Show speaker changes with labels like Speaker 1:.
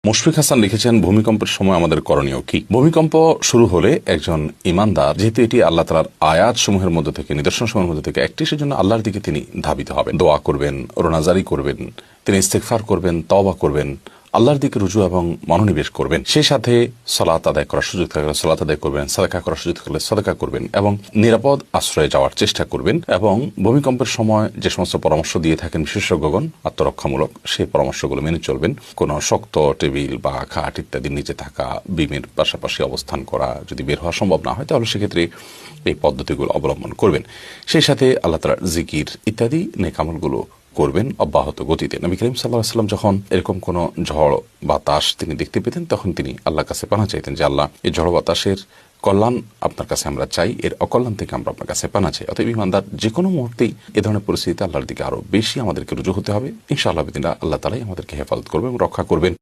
Speaker 1: মুশফিক হাসান লিখেছেন, ভূমিকম্পের সময় আমাদের করণীয় কি? ভূমিকম্প শুরু হলে একজন ইমানদার, যেহেতু এটি আল্লাহ তাআলার আয়াত সমূহের মধ্যে থেকে, নিদর্শন সমূহের মধ্যে থেকে একটি, সেজন্য আল্লাহর দিকে তিনি ধাবিত হবেন, দোয়া করবেন, রোনাজারি করবেন, তিনি ইস্তেগফার করবেন, তওবা করবেন, আল্লাহর দিকে রুজু এবং মনোনিবেশ করবেন। সেই সাথে সালাত আদায় করার সুযোগ থাকলে সালাত আদায় করবেন, সাদাকা করার সুযোগ থাকলে সাদাকা করবেন এবং নিরাপদ আশ্রয়ে যাওয়ার চেষ্টা করবেন। এবং ভূমিকম্পের সময় যে সমস্ত পরামর্শ দিয়ে থাকেন বিশেষজ্ঞগণ আত্মরক্ষামূলক, সেই পরামর্শগুলো মেনে চলবেন। কোনো শক্ত টেবিল বা খাট ইত্যাদির নিচে থাকা, বিমের পাশাপাশি অবস্থান করা, যদি বের হওয়া সম্ভব না হয় তাহলে সেক্ষেত্রে এই পদ্ধতিগুলো অবলম্বন করবেন। সেই সাথে আল্লাহ তাআলার জিকির ইত্যাদি নেক আমলগুলো করবেন অব্যাহত গতিতে। নবী করিম সাল্লাল্লাহু আলাইহি ওয়াসাল্লাম যখন এরকম কোনো ঝড় বাতাস তিনি দেখতে পেতেন, তখন তিনি আল্লাহর কাছে পানাহ চাইতেন যে, আল্লাহ, এই ঝড় বাতাসের কল্যাণ আপনার কাছে আমরা চাই, এর অকল্যাণ থেকে আমরা আপনার কাছে পানাহ চাই। অতএব ইমানদার যে কোনো মুহূর্তেই এ ধরনের পরিস্থিতিতে আল্লাহর দিকে আরো বেশি আমাদেরকে রুজু হতে হবে। ইনশাআল্লাহ বিদিনা আল্লাহ তাআলাই আমাদেরকে হেফাজত করবেন এবং রক্ষা করবেন।